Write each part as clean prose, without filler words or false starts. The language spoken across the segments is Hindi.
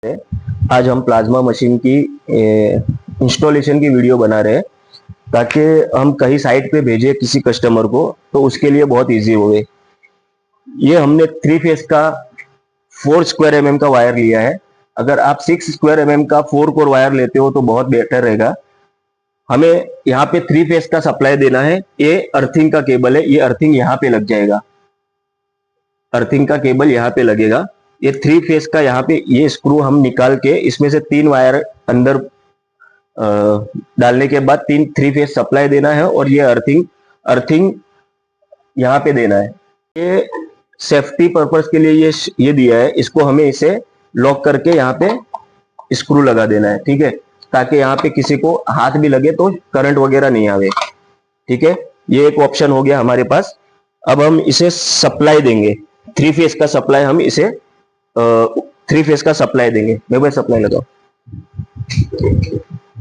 आज हम प्लाज्मा मशीन की इंस्टॉलेशन की वीडियो बना रहे हैं ताकि हम कहीं साइट पे भेजें किसी कस्टमर को तो उसके लिए बहुत इजी हो गए। ये हमने 3 फेस का 4 स्क्वायर एमएम का वायर लिया है। अगर आप 6 स्क्वायर एमएम का 4 कोर वायर लेते हो तो बहुत बेहतर रहेगा। हमें यहाँ पे 3 फेस का सप्लाई देना है। ये अर्थिंग का केबल है, ये अर्थिंग यहाँ पे लग जाएगा। अर्थिंग का केबल यहाँ पे लगेगा। ये 3 फेस का यहाँ पे ये स्क्रू हम निकाल के इसमें से 3 वायर अंदर डालने के बाद 3 फेस सप्लाई देना है और ये अर्थिंग यहाँ पे देना है। ये सेफ्टी पर्पस के लिए ये दिया है। इसको हमें इसे लॉक करके यहाँ पे स्क्रू लगा देना है, ठीक है, ताकि यहाँ पे किसी को हाथ भी लगे तो करंट वगैरह नहीं आवे, ठीक है। ये एक ऑप्शन हो गया हमारे पास। अब हम इसे सप्लाई देंगे, 3 फेस का सप्लाई हम इसे 3 फेस का सप्लाई देंगे। मैं भाई सप्लाई लगाओ।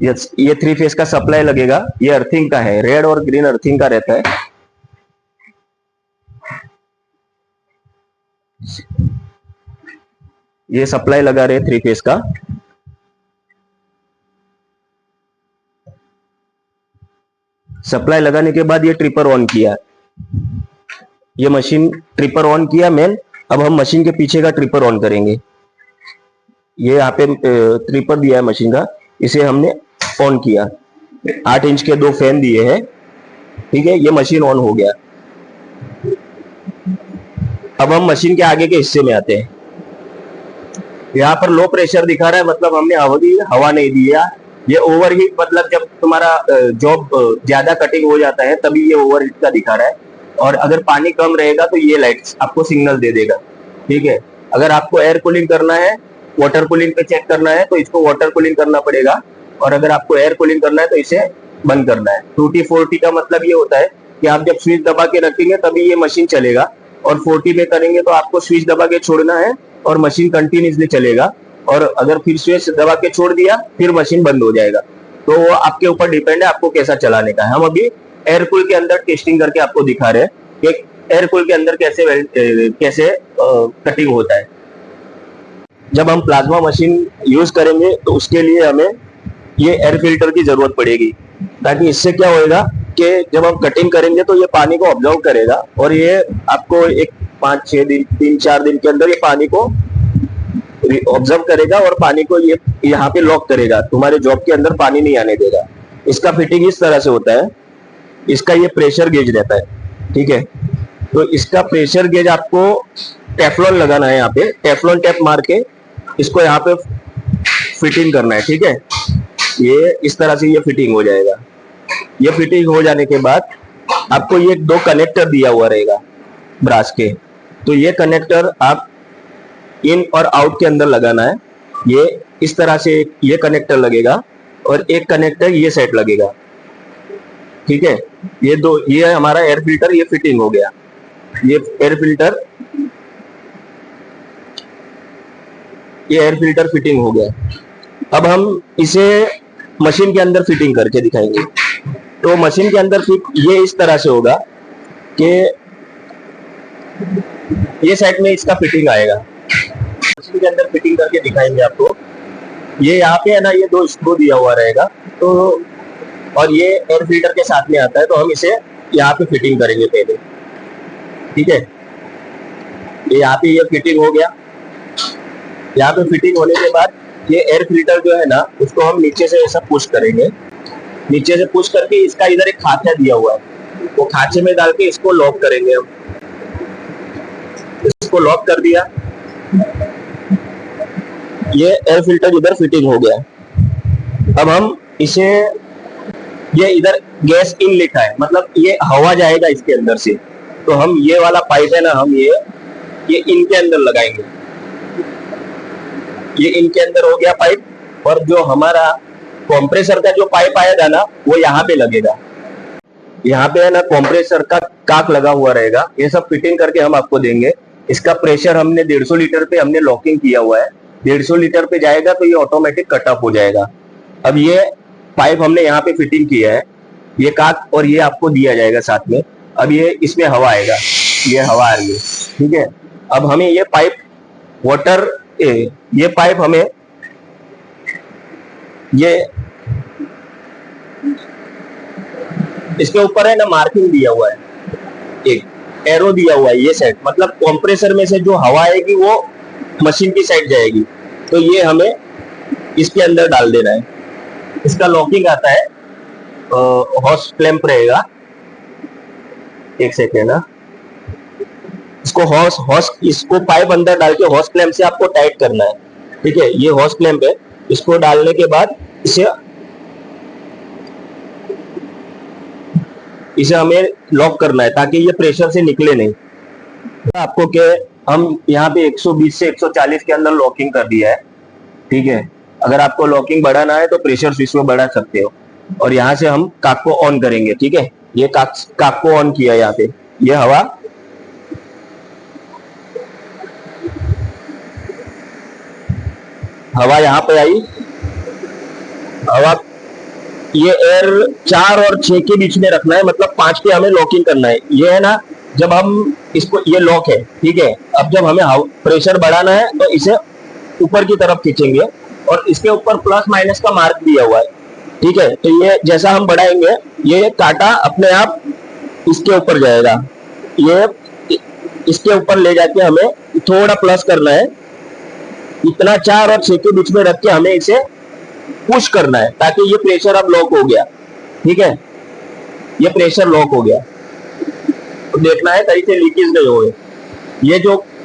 यस, ये 3 फेस का सप्लाई लगेगा। ये अर्थिंग का है, रेड और ग्रीन अर्थिंग का रहता है। ये सप्लाई लगा रहे 3 फेस का। सप्लाई लगाने के बाद ये ट्रिपर ऑन किया, ये मशीन ट्रिपर ऑन किया मेन। अब हम मशीन के पीछे का ट्रिपर ऑन करेंगे। ये यहाँ पे ट्रिपर दिया है मशीन का, इसे हमने ऑन किया। 8 इंच के 2 फैन दिए हैं, ठीक है। ये मशीन ऑन हो गया। अब हम मशीन के आगे के हिस्से में आते हैं। यहाँ पर लो प्रेशर दिखा रहा है, मतलब हमने हवा नहीं दिया। ये ओवरहीट, मतलब जब तुम्हारा जॉब ज्यादा कटिंग हो जाता है तभी ये ओवरहीट का दिखा रहा है। और अगर पानी कम रहेगा तो ये लाइट्स आपको सिग्नल दे देगा, ठीक है। अगर आपको एयर कूलिंग करना है, वाटर कूलिंग पे चेक करना है तो इसको वाटर कूलिंग करना पड़ेगा। और अगर आपको एयर कूलिंग करना है तो इसे बंद करना है। 2T 4T का मतलब ये होता है कि आप जब स्विच दबा के रखेंगे तभी ये मशीन चलेगा, और 4T में करेंगे तो आपको स्विच दबा के छोड़ना है और मशीन कंटिन्यूसली चलेगा। और अगर फिर स्विच दबा के छोड़ दिया फिर मशीन बंद हो जाएगा। तो वो आपके ऊपर डिपेंड है आपको कैसा चलाने का है। हम अभी एयर कूल के अंदर टेस्टिंग करके आपको दिखा रहे हैं कि एयर कूल के अंदर कैसे कटिंग होता है। जब हम प्लाज्मा मशीन यूज करेंगे तो उसके लिए हमें ये एयर फिल्टर की जरूरत पड़ेगी, ताकि इससे क्या होएगा कि जब हम कटिंग करेंगे तो ये पानी को ऑब्जर्व करेगा और ये आपको एक 5-6 दिन 3-4 दिन के अंदर ये पानी को ऑब्जर्व करेगा और पानी को ये यहाँ पे लॉक करेगा। तुम्हारे जॉब के अंदर पानी नहीं आने देगा। इसका फिटिंग इस तरह से होता है। इसका ये प्रेशर गेज रहता है, ठीक है। तो इसका प्रेशर गेज आपको टेफ्लॉन लगाना है। यहाँ पे टेफ्लॉन टेप मार के इसको यहाँ पे फिटिंग करना है, ठीक है। ये इस तरह से ये फिटिंग हो जाएगा। ये फिटिंग हो जाने के बाद आपको ये 2 कनेक्टर दिया हुआ रहेगा ब्रास के। तो ये कनेक्टर आप इन और आउट के अंदर लगाना है। ये इस तरह से ये कनेक्टर लगेगा और एक कनेक्टर ये सेट लगेगा, ठीक है। ये हमारा एयर फिल्टर ये फिटिंग हो गया। ये एयर फिल्टर फिटिंग हो गया। अब हम इसे मशीन के अंदर फिटिंग करके दिखाएंगे। तो मशीन के अंदर फिट ये इस तरह से होगा कि ये साइड में इसका फिटिंग आएगा। मशीन के अंदर फिटिंग करके दिखाएंगे आपको। ये यहाँ पे है ना, ये 2 स्क्रू दिया हुआ रहेगा। तो और ये एयर फिल्टर के साथ में आता है, तो हम इसे यहाँ पे फिटिंग करेंगे पहले, ठीक है। ये यहाँ पे ये फिटिंग हो गया। यहाँ पे फिटिंग होने के बाद ये एयर फिल्टर जो है ना, उसको हम नीचे से ऐसा पुश करेंगे। नीचे से पुश करके इसका इधर एक खांचा दिया हुआ है, वो खांचे में डाल के इसको लॉक करेंगे हम। इसको लॉक कर दिया। ये एयर फिल्टर इधर फिटिंग हो गया। अब हम इसे, ये इधर गैस इन लिखा है, मतलब ये हवा जाएगा इसके अंदर से। तो हम ये वाला पाइप है ना, हम ये इनके अंदर लगाएंगे। ये इनके अंदर हो गया पाइप। और जो हमारा कंप्रेसर का जो पाइप आएगा ना, वो यहाँ पे लगेगा। यहाँ पे है ना कंप्रेसर का काक लगा हुआ रहेगा। ये सब फिटिंग करके हम आपको देंगे। इसका प्रेशर हमने 150 लीटर पे हमने लॉकिंग किया हुआ है। 150 लीटर पे जाएगा तो ये ऑटोमेटिक कट ऑफ हो जाएगा। अब ये पाइप हमने यहाँ पे फिटिंग किया है, ये काक, और ये आपको दिया जाएगा साथ में। अब ये इसमें हवा आएगा, ये हवा आ रही है, ठीक है। अब हमें ये पाइप हमें ये इसके ऊपर है ना मार्किंग दिया हुआ है, एक एरो दिया हुआ है, ये साइड मतलब कंप्रेसर में से जो हवा आएगी वो मशीन की साइड जाएगी, तो ये हमें इसके अंदर डाल देना है। इसका लॉकिंग आता है, हॉस क्लैंप रहेगा, एक सेकेंड ना, इसको पाइप अंदर डाल के हॉस क्लैंप से आपको टाइट करना है, ठीक है। ये हॉस क्लैंप है, इसको डालने के बाद इसे हमें लॉक करना है ताकि ये प्रेशर से निकले नहीं। आपको के हम यहाँ पे 120 से 140 के अंदर लॉकिंग कर दिया है, ठीक है। अगर आपको लॉकिंग बढ़ाना है तो प्रेशर स्विच में बढ़ा सकते हो। और यहाँ से हम काक को ऑन करेंगे, ठीक है। ये काक को ऑन किया, यहाँ पे ये हवा यहाँ पे आई, हवा ये एयर 4 और 6 के बीच में रखना है, मतलब 5 के हमें लॉकिंग करना है। ये है ना, जब हम इसको, ये लॉक है, ठीक है। अब जब हमें प्रेशर बढ़ाना है तो इसे ऊपर की तरफ खींचेंगे और इसके ऊपर प्लस माइनस का मार्क दिया हुआ है, ठीक है। तो ये जैसा हम बढ़ाएंगे ये कांटा अपने आप इसके ऊपर जाएगा, ये इसके ऊपर ले जाके हमें थोड़ा प्लस करना है, इतना 4 और 6 के बीच में रख के हमें इसे पुश करना है ताकि ये प्रेशर अब लॉक हो गया, ठीक है। ये प्रेशर लॉक हो गया, तो देखना है कहीं से लीकेज नहीं हो।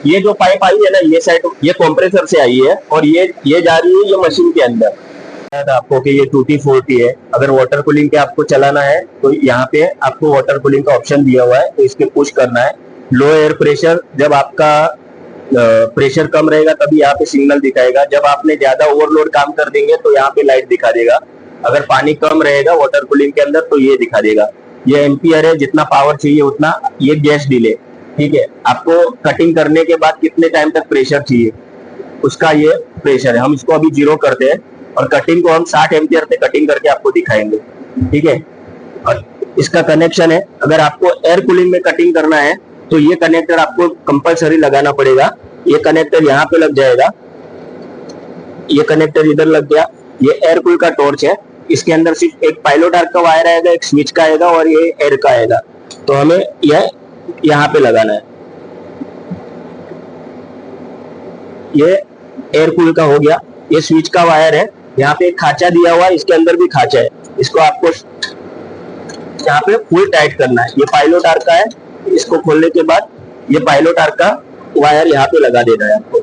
ये जो पाइप आई है ना, ये साइड ये कंप्रेसर से आई है और ये जा रही है ये मशीन के अंदर। आपको कि ये टूटी फूटी है, अगर वाटर कूलिंग के आपको चलाना है तो यहाँ पे आपको वाटर कूलिंग का ऑप्शन दिया हुआ है, तो इसके पुश करना है। लो एयर प्रेशर, जब आपका प्रेशर कम रहेगा तभी यहाँ पे सिग्नल दिखाएगा, जब आपने ज्यादा ओवरलोड काम कर देंगे तो यहाँ पे लाइट दिखा देगा। अगर पानी कम रहेगा वाटर कूलिंग के अंदर तो ये दिखा देगा। ये एम्पियर है, जितना पावर चाहिए उतना। ये गैस डिले, ठीक है। आपको कटिंग करने के बाद कितने टाइम तक प्रेशर चाहिए उसका ये प्रेशर है। हम इसको अभी 0 करते हैं और कटिंग को हम 60 एम्पियर से कटिंग करके आपको दिखाएंगे, ठीक है। और इसका कनेक्शन है, अगर आपको एयर कूलिंग में कटिंग करना है तो ये कनेक्टर आपको कंपलसरी लगाना पड़ेगा। ये कनेक्टर यहाँ पे लग जाएगा, ये कनेक्टर इधर लग गया। ये एयर कूल का टॉर्च है, इसके अंदर सिर्फ एक पायलोट आर्क का वायर आएगा, एक स्विच का आएगा और ये एयर का आएगा, तो हमें यह यहाँ पे लगाना है। ये एयर कूल का हो गया। ये स्विच का वायर है, यहाँ पे एक खांचा दिया हुआ है, इसके अंदर भी खांचा है, इसको आपको यहाँ पे फुल टाइट करना है। ये पायलोट आर्क का है, इसको खोलने के बाद ये पायलोट आर्क का वायर यहाँ पे लगा देना है आपको।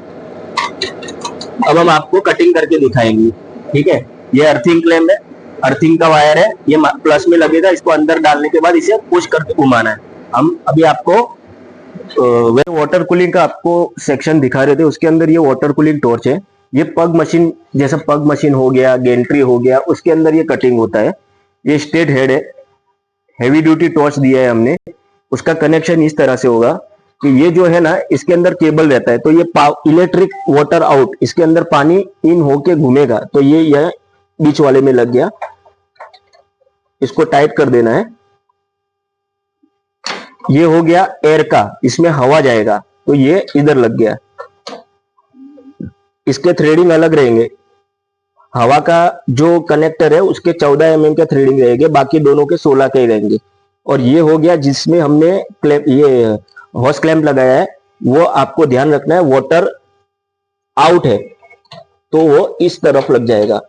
अब हम आपको कटिंग करके दिखाएंगे, ठीक है। ये अर्थिंग क्लैंप है, अर्थिंग का वायर है, ये प्लस में लगेगा, इसको अंदर डालने के बाद इसे पुश करके घुमाना है। हम अभी आपको वाटर कूलिंग का आपको सेक्शन दिखा रहे थे, उसके अंदर ये वाटर कूलिंग टॉर्च है। ये पग मशीन, जैसा पग मशीन हो गया, गेंट्री हो गया, उसके अंदर ये कटिंग होता है। ये स्टेट हेड है, हैवी ड्यूटी टॉर्च दिया है हमने। उसका कनेक्शन इस तरह से होगा कि ये जो है ना, इसके अंदर केबल रहता है, तो ये इलेक्ट्रिक वाटर आउट, इसके अंदर पानी इन होके घूमेगा, तो ये बीच वाले में लग गया। इसको टाइट कर देना है। ये हो गया एयर का, इसमें हवा जाएगा, तो ये इधर लग गया। इसके थ्रेडिंग अलग रहेंगे। हवा का जो कनेक्टर है उसके 14 mm के थ्रेडिंग रहेंगे, बाकी दोनों के 16 के रहेंगे। और ये हो गया जिसमें हमने ये हॉस क्लैंप लगाया है, वो आपको ध्यान रखना है वाटर आउट है तो वो इस तरफ लग जाएगा।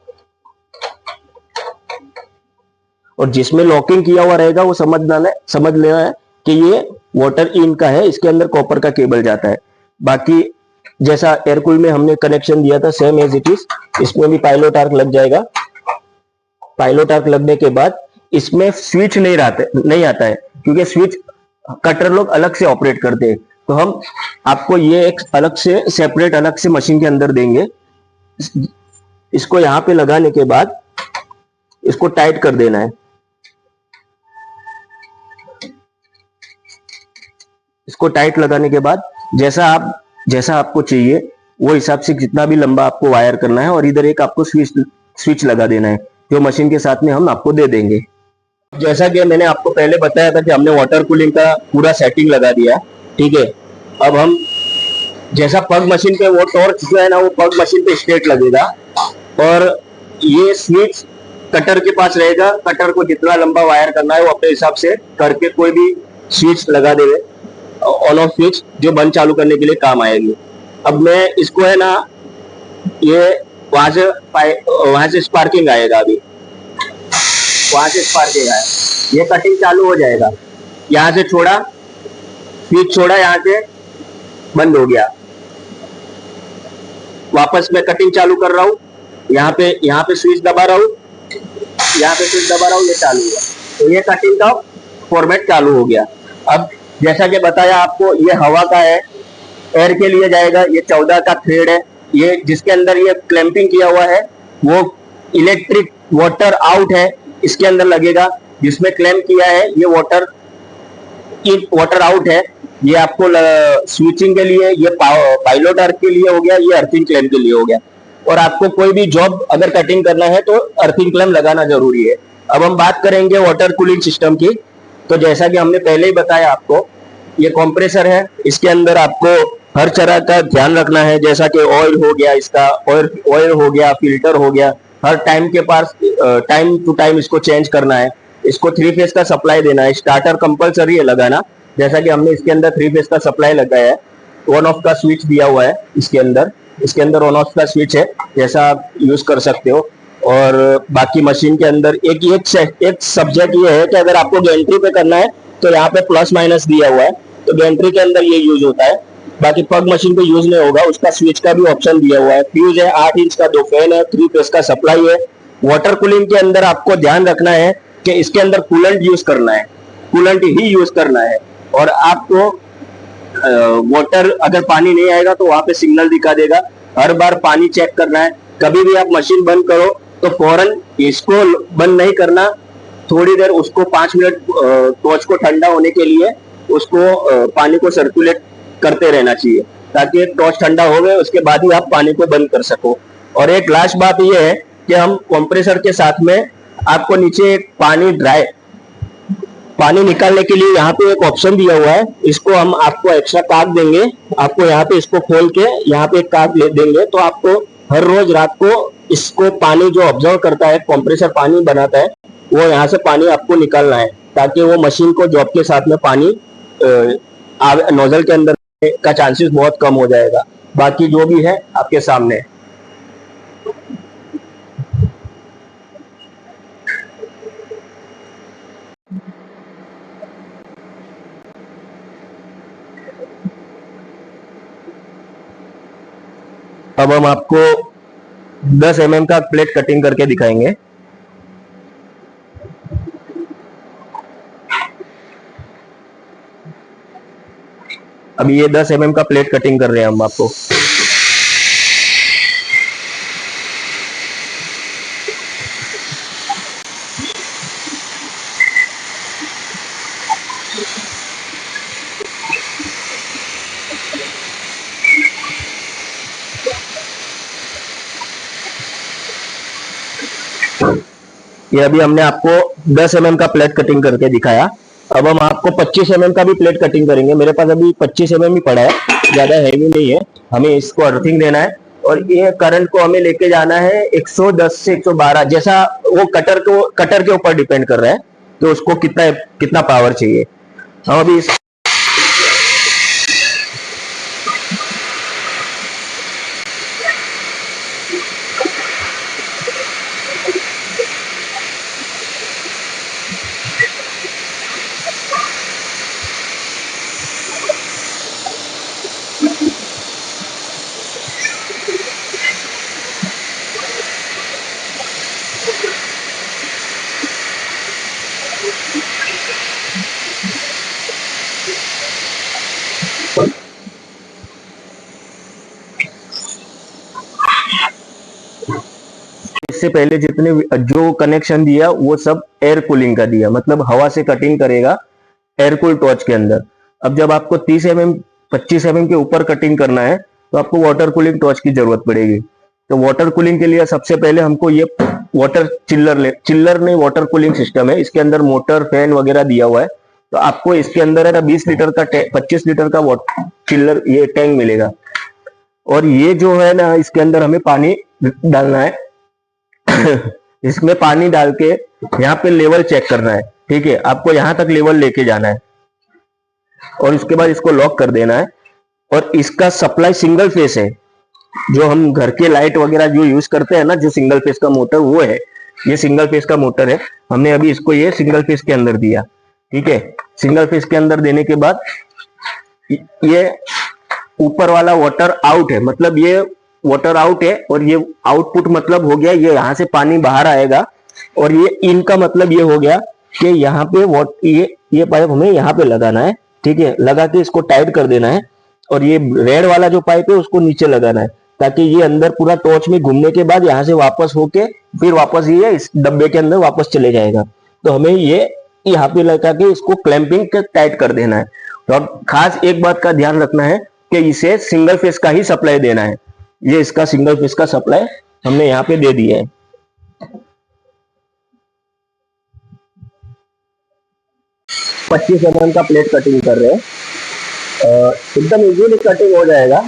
और जिसमें लॉकिंग किया हुआ रहेगा वो समझ लेना है कि ये वाटर इन का है, इसके अंदर कॉपर का केबल जाता है। बाकी जैसा एयरकूल में हमने कनेक्शन दिया था सेम एज इट इज, इसमें भी पायलोट आर्क लग जाएगा। पायलोट आर्क लगने के बाद इसमें स्विच नहीं आता है, क्योंकि स्विच कटर लोग अलग से ऑपरेट करते हैं, तो हम आपको ये एक अलग से सेपरेट अलग से मशीन के अंदर देंगे। इसको यहाँ पे लगाने के बाद इसको टाइट कर देना है। इसको टाइट लगाने के बाद जैसा आपको चाहिए वो हिसाब से जितना भी लंबा आपको वायर करना है, और इधर एक आपको स्विच लगा देना है जो मशीन के साथ में हम आपको दे देंगे। जैसा कि मैंने आपको पहले बताया था कि हमने वाटर कूलिंग का पूरा सेटिंग लगा दिया, ठीक है। अब हम जैसा पग मशीन पे वो टॉर्च जो है ना वो पग मशीन पे स्ट्रेट लगेगा, और ये स्विच कटर के पास रहेगा, कटर को जितना लंबा वायर करना है वो अपने हिसाब से करके कोई भी स्विच लगा देवे, ऑन ऑफ स्विच, जो बंद चालू करने के लिए काम आएगी। अब मैं इसको है ना, ये वहां से स्पार्किंग आएगा, अभी वहां से स्पार्किंग आया, ये कटिंग चालू हो जाएगा, यहाँ से छोड़ा, स्विच छोड़ा, यहाँ से बंद हो गया, वापस मैं कटिंग चालू कर रहा हूँ, यहाँ पे स्विच दबा रहा हूँ, यहाँ पे स्विच दबा रहा हूँ, ये चालू हुआ, तो ये कटिंग का फॉर्मेट चालू हो गया। अब जैसा कि बताया आपको, ये हवा का है, एयर के लिए जाएगा, ये 14 का थ्रेड है, ये जिसके अंदर ये क्लैंपिंग किया हुआ है वो इलेक्ट्रिक वाटर आउट है, इसके अंदर लगेगा, जिसमें क्लैंप किया है ये वाटर आउट है, ये आपको स्विचिंग के लिए, ये पायलट अर्थ के लिए हो गया, ये अर्थिंग क्लैंप के लिए हो गया। और आपको कोई भी जॉब अगर कटिंग करना है तो अर्थिंग क्लैंप लगाना जरूरी है। अब हम बात करेंगे वाटर कूलिंग सिस्टम की। तो जैसा कि हमने पहले ही बताया आपको, ये कंप्रेसर है, इसके अंदर आपको हर तरह का ध्यान रखना है, जैसा कि ऑयल हो गया, इसका ऑयल हो गया, फिल्टर हो गया, हर टाइम के पास टाइम टू टाइम इसको चेंज करना है, इसको 3 फेज का सप्लाई देना है, स्टार्टर कंपलसरी है लगाना, जैसा कि हमने इसके अंदर 3 फेज का सप्लाई लगाया है, ऑन ऑफ का स्विच दिया हुआ है, इसके अंदर ऑन ऑफ का स्विच है, जैसा आप यूज कर सकते हो। और बाकी मशीन के अंदर एक सब्जेक्ट ये है कि अगर आपको गैंट्री पे करना है तो यहाँ पे प्लस माइनस दिया हुआ है, तो गैंट्री के अंदर ये यूज होता है, बाकी पग मशीन पे यूज नहीं होगा, उसका स्विच का भी ऑप्शन दिया हुआ है, फ्यूज है, 8 इंच का 2 फैन है, 3 फेज का सप्लाई है। वाटर कूलिंग के अंदर आपको ध्यान रखना है कि इसके अंदर कूलेंट यूज करना है, कूलेंट ही यूज करना है, और आपको वाटर अगर पानी नहीं आएगा तो वहां पे सिग्नल दिखा देगा, हर बार पानी चेक करना है। कभी भी आप मशीन बंद करो तो फौरन इसको बंद नहीं करना, थोड़ी देर उसको 5 मिनट टॉर्च को ठंडा होने के लिए उसको पानी को सर्कुलेट करते रहना चाहिए, ताकि टॉर्च ठंडा हो गए उसके बाद ही आप पानी को बंद कर सको। और एक लास्ट बात यह है कि हम कंप्रेसर के साथ में आपको नीचे एक पानी निकालने के लिए यहाँ पे एक ऑप्शन दिया हुआ है, इसको हम आपको एक्स्ट्रा काट देंगे, आपको यहाँ पे इसको खोल के यहाँ पे एक काट ले देंगे, तो आपको हर रोज रात को इसको पानी जो ऑब्जर्व करता है, कंप्रेसर पानी बनाता है, वो यहाँ से पानी आपको निकालना है, ताकि वो मशीन को जॉब के साथ में पानी नोजल के अंदर का चांसेस बहुत कम हो जाएगा। बाकी जो भी है आपके सामने। अब हम आपको 10 mm का प्लेट कटिंग करके दिखाएंगे। अभी ये 10 mm का प्लेट कटिंग कर रहे हैं हम आपको। ये अभी हमने आपको 10 mm का प्लेट कटिंग करके दिखाया। अब हम आपको 25 mm का भी प्लेट कटिंग करेंगे। मेरे पास अभी 25 mm ही पड़ा है, ज्यादा हैवी नहीं है। हमें इसको अर्थिंग देना है और ये करंट को हमें लेके जाना है 110 से 112, जैसा वो कटर के ऊपर डिपेंड कर रहा है, तो उसको कितना पावर चाहिए। हम अभी इससे पहले जितने जो कनेक्शन दिया वो सब एयर कूलिंग का दिया, मतलब हवा से कटिंग करेगा एयर कूल टॉर्च के अंदर। अब जब आपको 30 mm 25 mm के ऊपर कटिंग करना है तो आपको वाटर कूलिंग टॉर्च की जरूरत पड़ेगी। तो वाटर कूलिंग के लिए सबसे पहले हमको ये वाटर चिल्लर नहीं, वाटर कूलिंग सिस्टम है, इसके अंदर मोटर फैन वगैरह दिया हुआ है। तो आपको इसके अंदर है ना 20 लीटर का 25 लीटर का चिल्लर ये टैंक मिलेगा, और ये जो है ना इसके अंदर हमें पानी डालना है। इसमें पानी डाल के यहाँ पे लेवल चेक करना है। ठीक है, आपको यहाँ तक लेवल लेके जाना है और इसके बाद इसको लॉक कर देना है। और इसका सप्लाई सिंगल फेस है, जो हम घर के लाइट वगैरह जो यूज करते हैं ना, जो सिंगल फेस का मोटर वो है, ये सिंगल फेस का मोटर है। हमने अभी इसको ये सिंगल फेस के अंदर दिया। ठीक है, सिंगल फेस के अंदर देने के बाद ये ऊपर वाला वाटर आउट है, मतलब ये वाटर आउट है, और ये आउटपुट मतलब हो गया ये यहाँ से पानी बाहर आएगा। और ये इन का मतलब ये हो गया कि यहाँ पे ये पाइप हमें यहाँ पे लगाना है। ठीक है, लगा के इसको टाइट कर देना है। और ये रेड वाला जो पाइप है उसको नीचे लगाना है, ताकि ये अंदर पूरा टॉर्च में घूमने के बाद यहाँ से वापस होके फिर वापस ये इस डब्बे के अंदर वापस चले जाएगा। तो हमें ये यहाँ पे लगा के इसको क्लैंपिंग टाइट कर देना है। और खास एक बात का ध्यान रखना है कि इसे सिंगल फेस का ही सप्लाई देना है। ये इसका सिंगल फेस का सप्लाई हमने यहाँ पे दे दिया है। $25 का प्लेट कटिंग कर रहे हैं, एकदम इजीली कटिंग हो जाएगा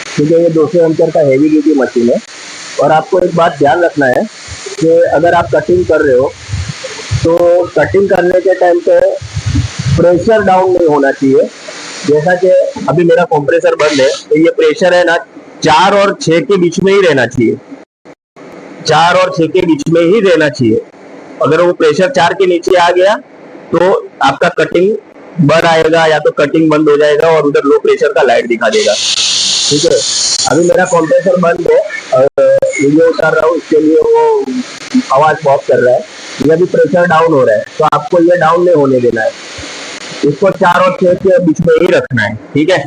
क्योंकि ये 200 एम्पियर का हेवी ड्यूटी मशीन है। और आपको एक बात ध्यान रखना है कि अगर आप कटिंग कर रहे हो तो कटिंग करने के टाइम पे प्रेशर डाउन नहीं होना चाहिए। जैसा कि अभी मेरा कंप्रेसर बंद है, तो ये प्रेशर है ना 4 और 6 के बीच में ही रहना चाहिए। 4 और 6 के बीच में ही रहना चाहिए। अगर वो प्रेशर 4 के नीचे आ गया तो आपका कटिंग बंद आएगा या तो कटिंग बंद हो जाएगा और उधर लो प्रेशर का लाइट दिखा देगा। ठीक है, अभी मेरा कंप्रेसर बंद है, वीडियो उतार रहा हूँ, इसके लिए वो आवाज बहुत कर रहा है। ये अभी प्रेशर डाउन हो रहा है, तो आपको ये डाउन नहीं होने देना है। इसको 4 और 6 के बीच में ही रखना है। ठीक है,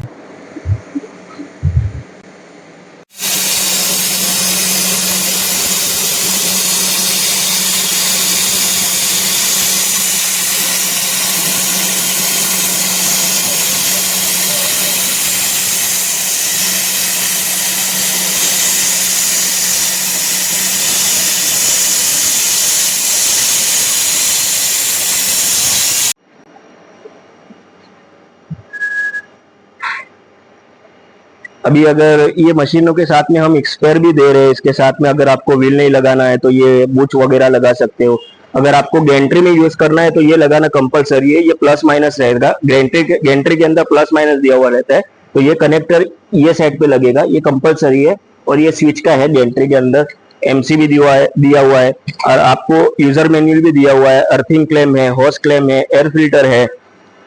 अभी अगर ये मशीनों के साथ में हम एक्सपेयर भी दे रहे हैं, इसके साथ में अगर आपको व्हील नहीं लगाना है तो ये बुच वगैरह लगा सकते हो। अगर आपको गेंट्री में यूज करना है तो ये लगाना कंपलसरी है। ये प्लस माइनस रहेगा, गेंट्री के अंदर प्लस माइनस दिया हुआ रहता है, तो ये कनेक्टर ये साइड पे लगेगा, ये कंपलसरी है। और ये स्विच का है, गेंट्री के अंदर एमसी भी दिया हुआ है और आपको यूजर मैनुअल भी दिया हुआ है। अर्थिंग क्लेम है, होस क्लेम है, एयर फिल्टर है।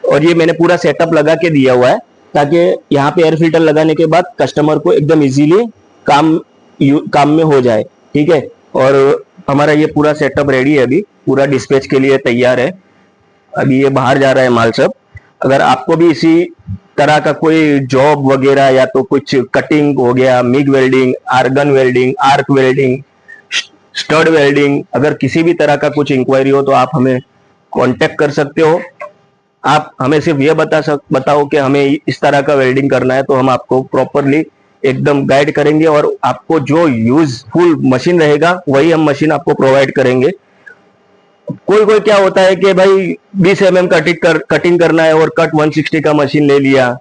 और ये मैंने पूरा सेटअप लगा के दिया हुआ है ताकि यहाँ पे एयर फिल्टर लगाने के बाद कस्टमर को एकदम इजीली काम में हो जाए। ठीक है, और हमारा ये पूरा सेटअप रेडी है, अभी पूरा डिस्पैच के लिए तैयार है। अभी ये बाहर जा रहा है माल सब। अगर आपको भी इसी तरह का कोई जॉब वगैरह या तो कुछ कटिंग हो गया, MIG welding, argon welding, arc welding, stud welding, अगर किसी भी तरह का कुछ इंक्वायरी हो तो आप हमें कांटेक्ट कर सकते हो। आप हमें सिर्फ ये बताओ कि हमें इस तरह का वेल्डिंग करना है, तो हम आपको प्रॉपरली एकदम गाइड करेंगे और आपको जो यूजफुल मशीन रहेगा वही हम मशीन आपको प्रोवाइड करेंगे। कोई क्या होता है कि भाई 20 mm कटिंग करना है और कट 160 का मशीन ले लिया,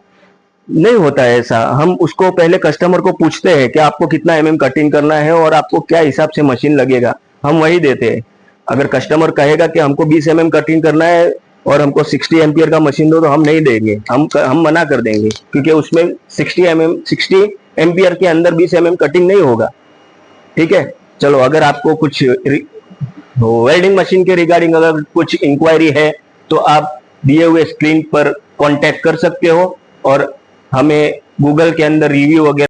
नहीं होता है ऐसा। हम उसको पहले कस्टमर को पूछते हैं कि आपको कितना कटिंग करना है और आपको क्या हिसाब से मशीन लगेगा, हम वही देते हैं। अगर कस्टमर कहेगा कि हमको 20 mm कटिंग करना है और हमको 60 एम्पियर का मशीन दो, तो हम नहीं देंगे, हम मना कर देंगे, क्योंकि उसमें 60 एम्पियर के अंदर 20 mm कटिंग नहीं होगा। ठीक है, चलो अगर आपको कुछ वेल्डिंग मशीन के रिगार्डिंग अगर कुछ इंक्वायरी है तो आप दिए हुए स्क्रीन पर कांटेक्ट कर सकते हो और हमें गूगल के अंदर रिव्यू वगैरह